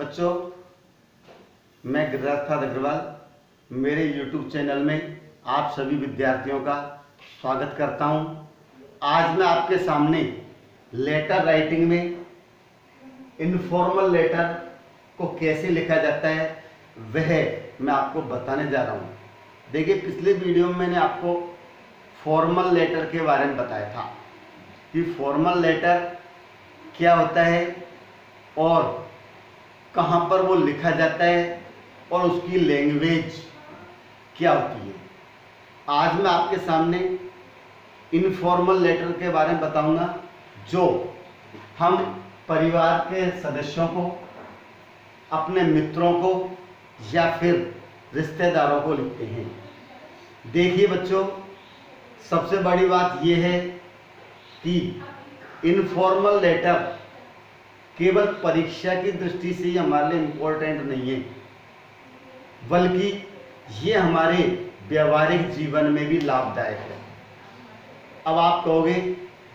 बच्चों, मैं गिरिराज अग्रवाल मेरे YouTube चैनल में आप सभी विद्यार्थियों का स्वागत करता हूं। आज मैं आपके सामने लेटर राइटिंग में इनफॉर्मल लेटर को कैसे लिखा जाता है वह मैं आपको बताने जा रहा हूं। देखिए, पिछले वीडियो में मैंने आपको फॉर्मल लेटर के बारे में बताया था कि फॉर्मल लेटर क्या होता है और कहाँ पर वो लिखा जाता है और उसकी लैंग्वेज क्या होती है। आज मैं आपके सामने इनफॉर्मल लेटर के बारे में बताऊंगा जो हम परिवार के सदस्यों को, अपने मित्रों को या फिर रिश्तेदारों को लिखते हैं। देखिए बच्चों, सबसे बड़ी बात यह है कि इनफॉर्मल लेटर केवल परीक्षा की दृष्टि से ही हमारे लिए इम्पोर्टेंट नहीं है, बल्कि ये हमारे व्यवहारिक जीवन में भी लाभदायक है। अब आप कहोगे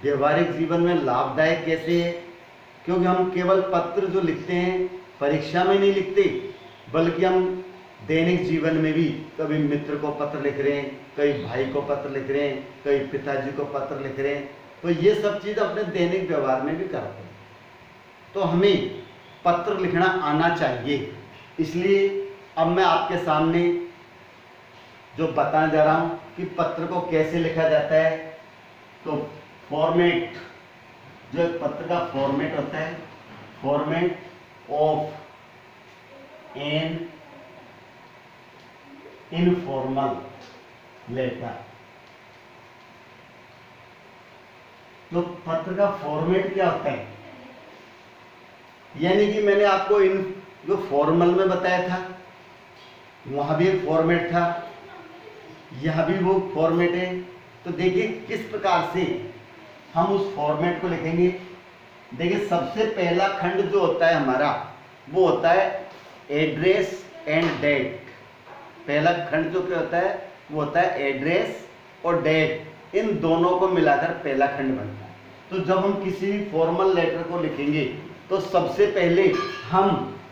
व्यवहारिक जीवन में लाभदायक कैसे है? क्योंकि हम केवल पत्र जो लिखते हैं परीक्षा में नहीं लिखते, बल्कि हम दैनिक जीवन में भी कभी मित्र को पत्र लिख रहे हैं, कई भाई को पत्र लिख रहे हैं, कई पिताजी को पत्र लिख रहे हैं। तो ये सब चीज़ अपने दैनिक व्यवहार में भी करते हैं। तो हमें पत्र लिखना आना चाहिए। इसलिए अब मैं आपके सामने जो बताने जा रहा हूं कि पत्र को कैसे लिखा जाता है। तो फॉर्मेट, जो पत्र का फॉर्मेट होता है, format of an informal letter. तो पत्र का फॉर्मेट क्या होता है, यानी कि मैंने आपको इन जो फॉर्मल में बताया था वहां भी एक फॉर्मेट था, यह भी वो फॉर्मेट है। तो देखिए किस प्रकार से हम उस फॉर्मेट को लिखेंगे। देखिए, सबसे पहला खंड जो होता है हमारा वो होता है एड्रेस एंड डेट। पहला खंड जो क्या होता है वो होता है एड्रेस और डेट, इन दोनों को मिलाकर पहला खंड बनता है। तो जब हम किसी भी फॉर्मल लेटर को लिखेंगे तो सबसे पहले हम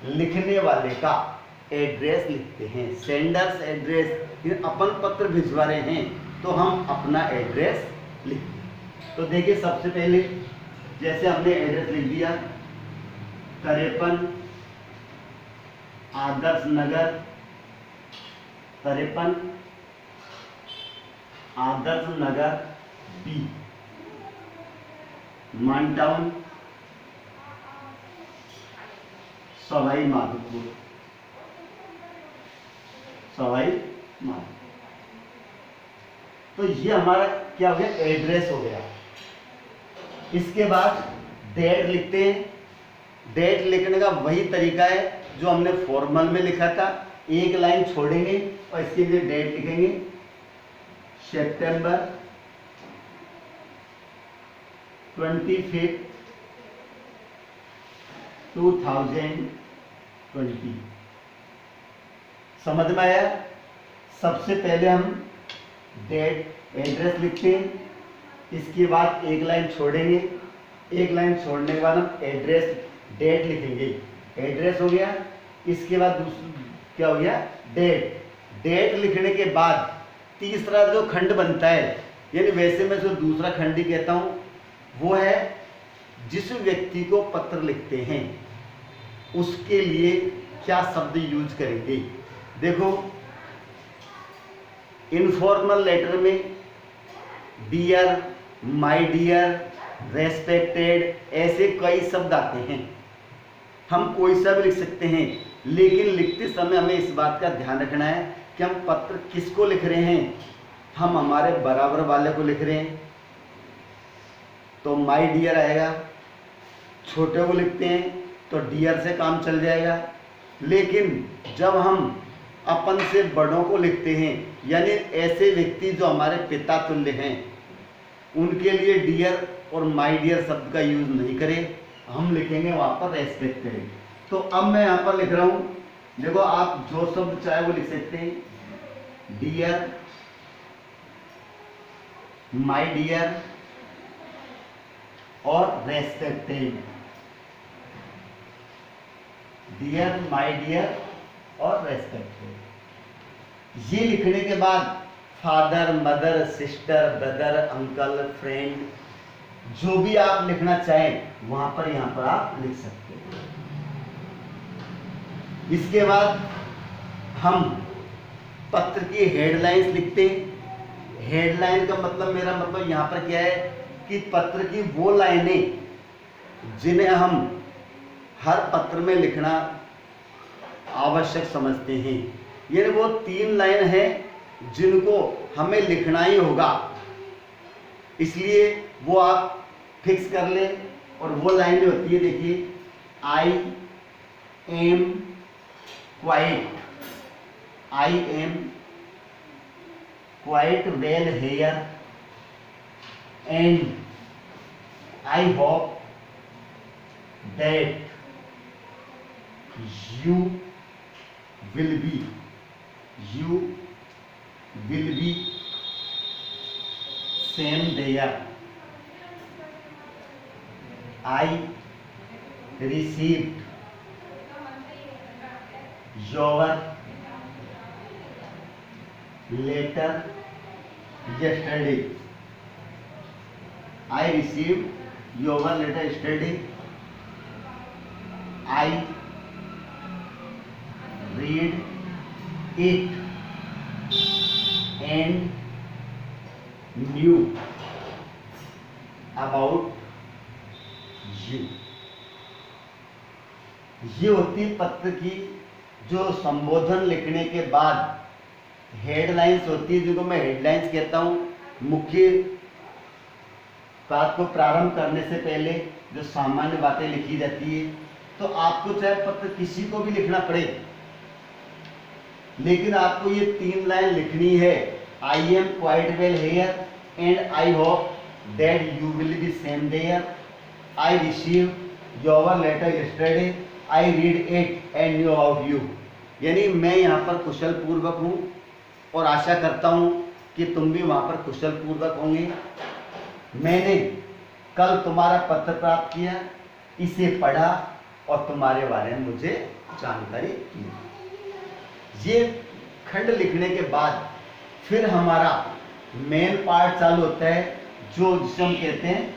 लिखने वाले का एड्रेस लिखते हैं, सेंडर्स एड्रेस। अपन पत्र भिजवा रहे हैं तो हम अपना एड्रेस लिखते हैं। तो देखिए, सबसे पहले जैसे हमने एड्रेस लिख दिया 53 आदर्श नगर, 53 आदर्श नगर बी, मानटाउन, सवाई माधोपुर, सवाई माधोपुर। तो ये हमारा क्या हो गया, एड्रेस हो गया। इसके बाद डेट लिखते हैं। डेट लिखने का वही तरीका है जो हमने फॉर्मल में लिखा था, एक लाइन छोड़ेंगे और इसके लिए डेट लिखेंगे सितंबर 25, 2020। समझ में आया? सबसे पहले हम डेट एड्रेस लिखते हैं, इसके बाद एक लाइन छोड़ेंगे, एक लाइन छोड़ने के बाद हम एड्रेस डेट लिखेंगे। एड्रेस हो गया, इसके बाद क्या हो गया, डेट। डेट लिखने के बाद तीसरा जो खंड बनता है, यानी वैसे मैं जो दूसरा खंड ही कहता हूं, वो है जिस व्यक्ति को पत्र लिखते हैं उसके लिए क्या शब्द यूज करेंगे। देखो, इनफॉर्मल लेटर में डियर, माय डियर, रेस्पेक्टेड, ऐसे कई शब्द आते हैं। हम कोई सा भी लिख सकते हैं, लेकिन लिखते समय हमें इस बात का ध्यान रखना है कि हम पत्र किसको लिख रहे हैं। हम हमारे बराबर वाले को लिख रहे हैं तो माय डियर आएगा, छोटे को लिखते हैं तो डियर से काम चल जाएगा। लेकिन जब हम अपन से बड़ों को लिखते हैं, यानी ऐसे व्यक्ति जो हमारे पिता तुल्य हैं, उनके लिए डियर और माय डियर शब्द का यूज नहीं करें, हम लिखेंगे वहां पर रेस्पेक्टेड। तो अब मैं यहाँ पर लिख रहा हूं, देखो आप जो शब्द चाहे वो लिख सकते हैं, डियर, माय डियर और रेस्पेक्टेड। डियर, माय डियर और रेस्पेक्टफुल। ये लिखने के बाद father, mother, sister, brother, uncle, friend, जो भी आप लिखना चाहें वहां पर यहां पर आप लिख सकते हैं। इसके बाद हम पत्र की हेडलाइंस लिखते हैं। हेडलाइन का मतलब, मेरा मतलब यहां पर क्या है कि पत्र की वो लाइनें जिन्हें हम हर पत्र में लिखना आवश्यक समझते हैं, यानी वो 3 लाइन है जिनको हमें लिखना ही होगा, इसलिए वो आप फिक्स कर लें। और वो लाइनें होती है, देखिए, आई am quite well here and I hope that you will be same there. I received your letter yesterday. I received your letter yesterday. I read it and knew about you. ये होती है पत्र की जो संबोधन लिखने के बाद हेडलाइंस होती है, जिनको मैं हेडलाइंस कहता हूं। मुख्य बात को प्रारंभ करने से पहले जो सामान्य बातें लिखी जाती है। तो आपको चाहे पत्र किसी को भी लिखना पड़े, लेकिन आपको ये 3 लाइन लिखनी है। I am quite well here and I hope that you will be same there. I receive your letter yesterday. I read it and knew about you. यानी मैं यहाँ पर कुशल पूर्वक हूँ और आशा करता हूँ कि तुम भी वहाँ पर कुशल पूर्वक होंगे। मैंने कल तुम्हारा पत्र प्राप्त किया, इसे पढ़ा और तुम्हारे बारे में मुझे जानकारी दी। ये खंड लिखने के बाद फिर हमारा मेन पार्ट चालू होता है, जो जिसे हम कहते हैं,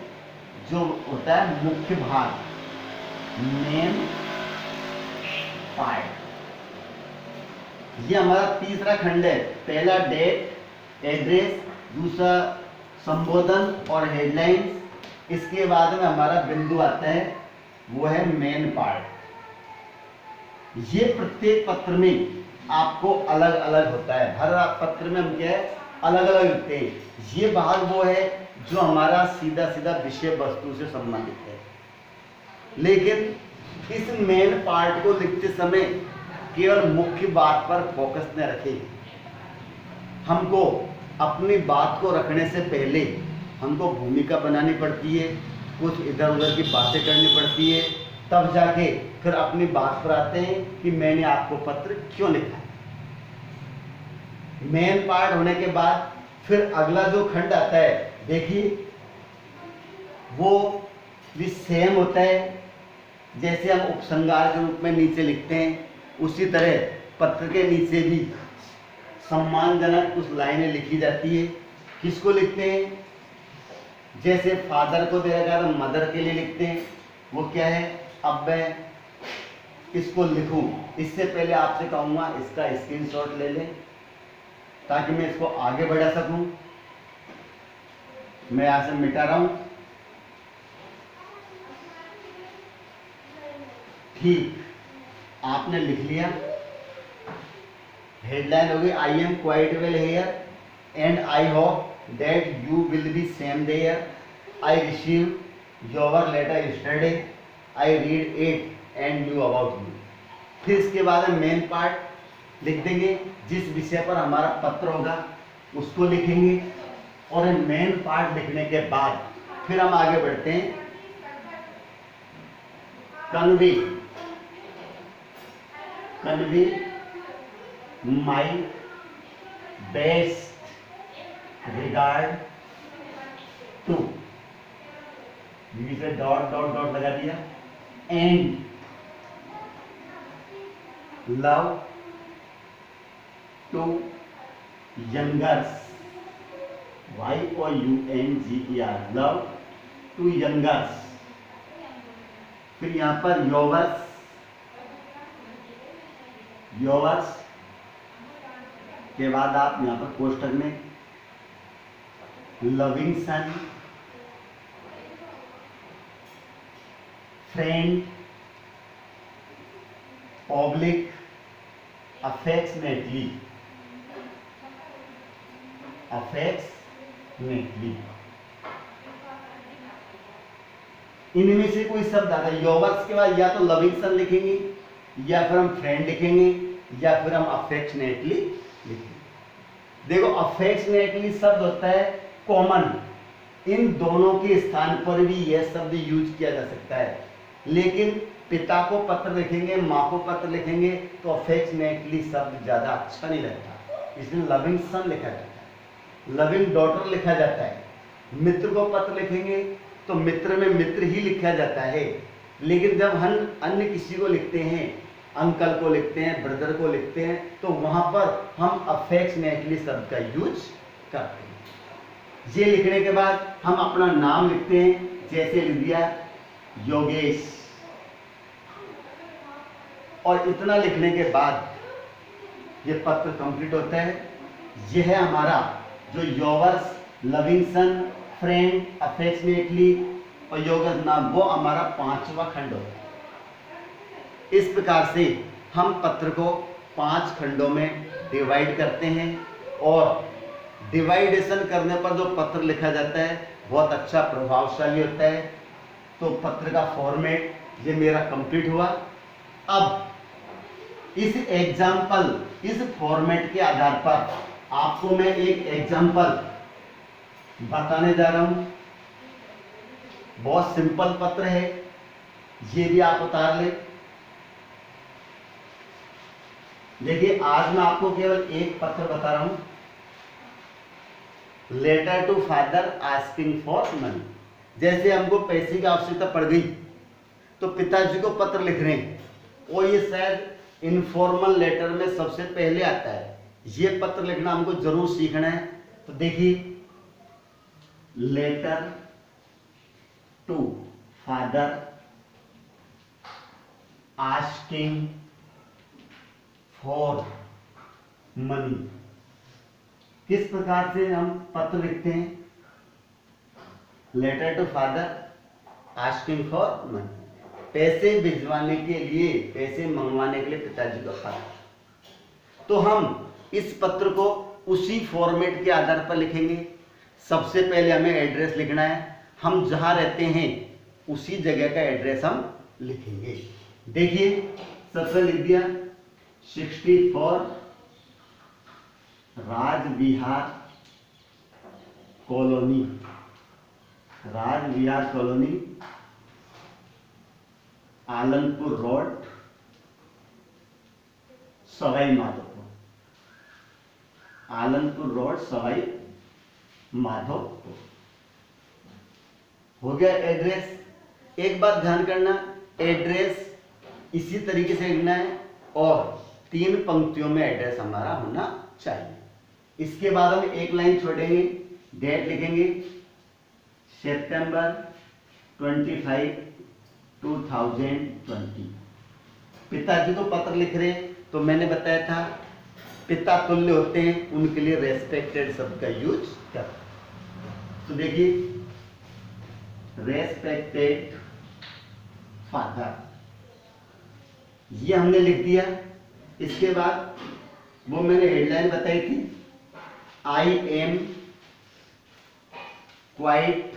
जो होता है मुख्य भाग, मेन पार्ट। ये हमारा तीसरा खंड है। पहला डेट, एड्रेस, दूसरा संबोधन और हेडलाइंस। इसके बाद में हमारा बिंदु आता है, वो है मेन पार्ट। ये प्रत्येक पत्र में आपको अलग अलग होता है। हर पत्र में हम क्या है, अलग अलग लिखते हैं। ये भाग वो है जो हमारा सीधा सीधा विषय वस्तु से संबंधित है। लेकिन इस मेन पार्ट को लिखते समय केवल मुख्य बात पर फोकस न रखें। हमको अपनी बात को रखने से पहले हमको भूमिका बनानी पड़ती है, कुछ इधर उधर की बातें करनी पड़ती है, तब जाके फिर अपनी बात पर आते हैं कि मैंने आपको पत्र क्यों लिखा है। मेन पार्ट होने के बाद फिर अगला जो खंड आता है, देखिए, वो भी सेम होता है। जैसे हम उपसंहार के रूप में नीचे लिखते हैं, उसी तरह पत्र के नीचे भी सम्मानजनक कुछ लाइनें लिखी जाती है। किसको लिखते हैं? जैसे फादर को देखा तो मदर के लिए लिखते हैं। वो क्या है, अब मैं इसको लिखूं, इससे पहले आपसे कहूँगा इसका स्क्रीनशॉट ले लें ताकि मैं इसको आगे बढ़ा सकूं। मैं यहाँ से मिटा रहा हूँ। ठीक, आपने लिख लिया। हेडलाइन हो गई, I am quite well here and I hope that you will be same there. I receive your letter yesterday. I read it and knew about you. फिर इसके बाद हम मेन पार्ट लिख देंगे, जिस विषय पर हमारा पत्र होगा उसको लिखेंगे। और मेन पार्ट लिखने के बाद फिर हम आगे बढ़ते हैं, convey my best regard to, dot dot dot लगा दिया, and love to youngers, YOUNGER, love to youngers. फिर यहां पर योवर्स, योवर्स के बाद आप यहां पर कोष्टक में loving son, friend, public, affectionately, affectionately, इनमें से कोई शब्द आता है। योवर्स के बाद या तो लविंग सन लिखेंगे, या फिर हम फ्रेंड लिखेंगे, या फिर हम अफेक्शनेटली लिखेंगे। देखो अफेक्शनेटली शब्द होता है कॉमन, इन दोनों के स्थान पर भी यह शब्द यूज किया जा सकता है, लेकिन पिता को पत्र लिखेंगे, माँ को पत्र लिखेंगे तो अफेक्शनेटली शब्द ज्यादा अच्छा नहीं लगता, इसलिए लविंग सन लिखा जाता है, लविंग डॉटर लिखा जाता है। मित्र को पत्र लिखेंगे तो मित्र में मित्र ही लिखा जाता है, लेकिन जब हम अन्य किसी को लिखते हैं, अंकल को लिखते हैं, ब्रदर को लिखते हैं, तो वहां पर हम अफेक्शनेटली शब्द का यूज करते हैं। ये लिखने के बाद हम अपना नाम लिखते हैं, जैसे लिख दिया योगेश, और इतना लिखने के बाद ये पत्र कंप्लीट होता है। यह है हमारा जो yours, loving son, friend, affectionately और योगस नाम, वो हमारा 5वां खंड होता है। इस प्रकार से हम पत्र को 5 खंडों में डिवाइड करते हैं, और डिवाइडेशन करने पर जो पत्र लिखा जाता है बहुत अच्छा प्रभावशाली होता है। तो पत्र का फॉर्मेट ये मेरा कंप्लीट हुआ। अब इस एग्जाम्पल, इस फॉर्मेट के आधार पर आपको मैं एक एग्जाम्पल बताने जा रहा हूं। बहुत सिंपल पत्र है, ये भी आप उतार ले। देखिए आज मैं आपको केवल एक पत्र बता रहा हूं, letter to father asking for money. जैसे हमको पैसे की आवश्यकता पड़ गई तो पिताजी को पत्र लिख रहे हैं, और ये शायद इनफॉर्मल लेटर में सबसे पहले आता है। ये पत्र लिखना हमको जरूर सीखना है। तो देखिए, letter to father asking for money. किस प्रकार से हम पत्र लिखते हैं? Letter to father asking for money, पैसे भिजवाने के लिए, पैसे मंगवाने के लिए पिताजी को पत्र। तो हम इस पत्र को उसी फॉर्मेट के आधार पर लिखेंगे। सबसे पहले हमें एड्रेस लिखना है, हम जहां रहते हैं उसी जगह का एड्रेस हम लिखेंगे। देखिए सबसे लिख दिया 64 Rajvihar colony, Rajvihar colony, Alampur road, Sawai Madhopur, Alampur road, Sawai Madhopur. हो गया एड्रेस। एक बात ध्यान करना, एड्रेस इसी तरीके से लिखना है और 3 पंक्तियों में एड्रेस हमारा होना चाहिए। इसके बाद हम एक लाइन छोड़ेंगे, डेट लिखेंगे सितंबर 25, 2020। पिताजी को पत्र लिख रहे हैं, तो मैंने बताया था पिता तुल्य होते हैं, उनके लिए रेस्पेक्टेड शब्द का यूज करते हैं। तो देखिए रेस्पेक्टेड फादर, ये हमने लिख दिया। इसके बाद वो मैंने हेडलाइन बताई थी, आई am quite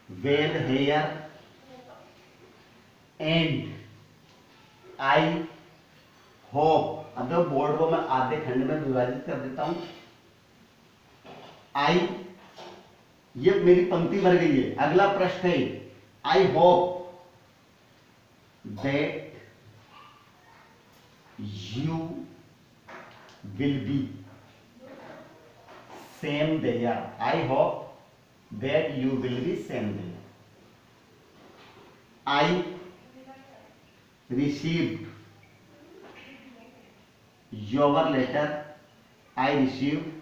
well here and I hope. अब तो बोर्ड को मैं आधे खंड में विभाजित कर देता हूं। आई, ये मेरी पंक्ति भर गई है। अगला प्रश्न है, आई hope that you will be same there. I hope that you will be same there. I received your letter I receive,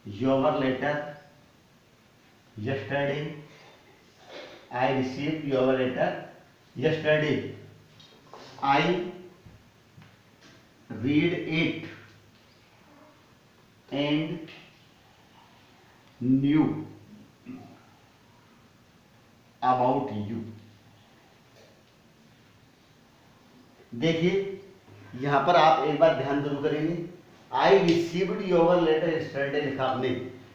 your letter yesterday, I received your letter yesterday, I read it and knew about you। देखिए यहां पर आप एक बार ध्यान जरूर करेंगे, I received your letter yesterday लिखा आपने,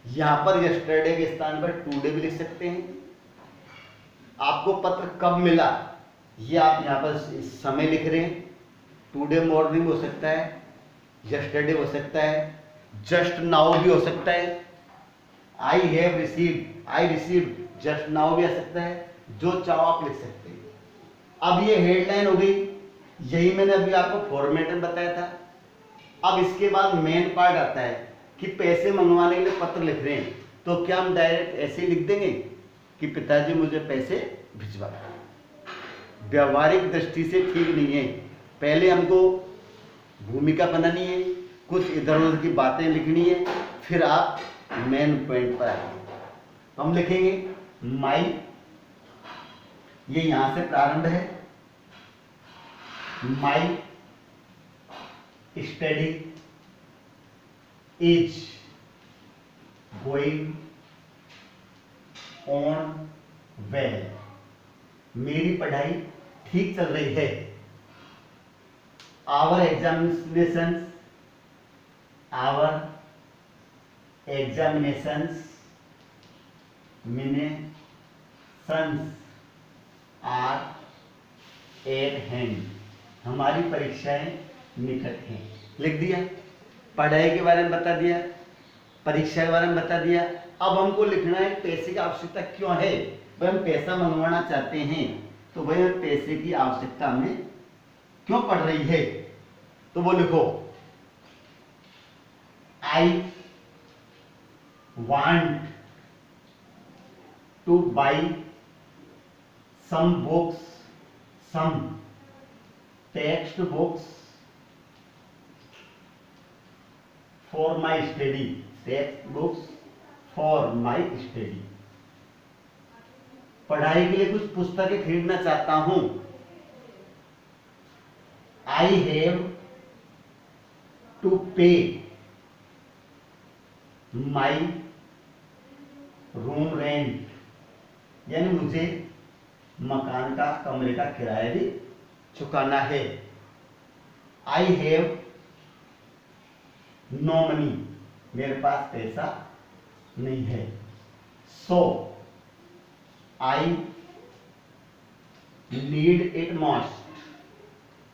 यहां पर यस्टरडे के स्थान पर टुडे भी लिख सकते हैं। आपको पत्र कब मिला ये आप यहां पर समय लिख रहे हैं, टुडे मॉर्निंग हो सकता है, यस्टरडे हो सकता है, जस्ट नाउ भी हो सकता है, I have received, I received just now भी आ सकता है, जो चाहो आप लिख सकते हैं। अब ये हेडलाइन हो गई, यही मैंने अभी आपको फॉर्मेट में बताया था। अब इसके बाद मेन पार्ट आता है कि पैसे मंगवाने के लिए पत्र लिख रहे हैं, तो क्या हम डायरेक्ट ऐसे ही लिख देंगे कि पिताजी मुझे पैसे भिजवा। व्यवहारिक दृष्टि से ठीक नहीं है, पहले हमको भूमिका बनानी है, कुछ इधर उधर की बातें लिखनी है, फिर आप मेन पॉइंट पर आएंगे। तो हम लिखेंगे माई, ये यहां से प्रारंभ है, my study is going on well, मेरी पढ़ाई ठीक चल रही है। Our examinations, our examinations are at hand, हमारी परीक्षाएं निकट हैं। लिख दिया, पढ़ाई के बारे में बता दिया, परीक्षा के बारे में बता दिया। अब हमको लिखना है पैसे की आवश्यकता क्यों है, भाई हम पैसा मंगवाना चाहते हैं, तो भाई पैसे की आवश्यकता हमें क्यों पड़ रही है, तो वो लिखो I want to buy some books, some text books for my study, text books for my study, पढ़ाई के लिए कुछ पुस्तकें खरीदना चाहता हूं। आई हैव टू पे माई रूम रेंट, यानी मुझे मकान का, कमरे का किराया भी चुकाना है। आई हैव नो मनी, मेरे पास पैसा नहीं है। So I need it most,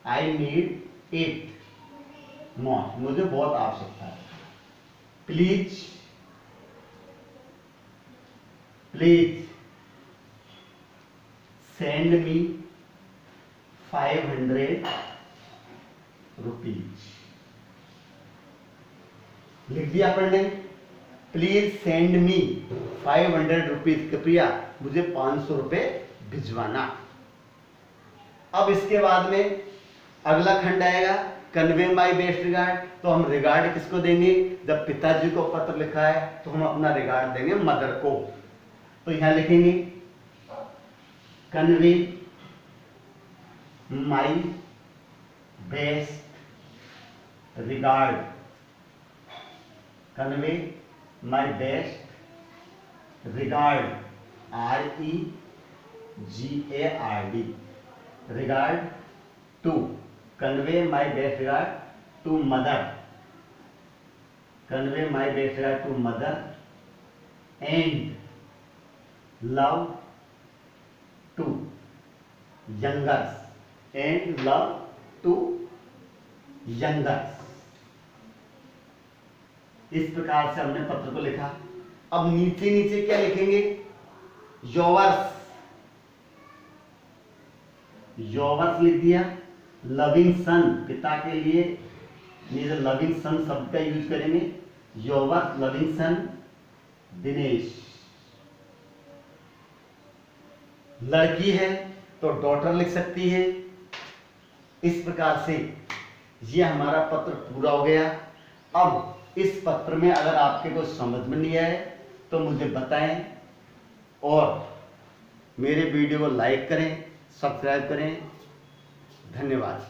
I need it most, मुझे बहुत आवश्यकता है। Please, please send me 500 rupees, लिख दिया अपन ने, प्लीज सेंड मी 500 रुपीज, कृपया मुझे 500 रुपए भिजवाना। अब इसके बाद में अगला खंड आएगा कन्वे माई बेस्ट रिगार्ड, तो हम रिगार्ड किसको देंगे, जब पिताजी को पत्र लिखा है तो हम अपना रिगार्ड देंगे मदर को। तो यहां लिखेंगे convey my best regard, convey my best regard, REGARD, regard to, convey my best regard to mother, convey my best regard to mother and love to youngers, and love to youngers. इस प्रकार से हमने पत्र को लिखा। अब नीचे नीचे क्या लिखेंगे, योवर्स, योवर्स लिख दिया। लविंग सन, पिता के लिए लविंग सन शब्द का यूज करेंगे, योवर्स लविंग सन दिनेश। लड़की है तो डॉटर लिख सकती है। इस प्रकार से ये हमारा पत्र पूरा हो गया। अब इस पत्र में अगर आपके को समझ में नहीं आए तो मुझे बताएं और मेरे वीडियो को लाइक करें, सब्सक्राइब करें। धन्यवाद।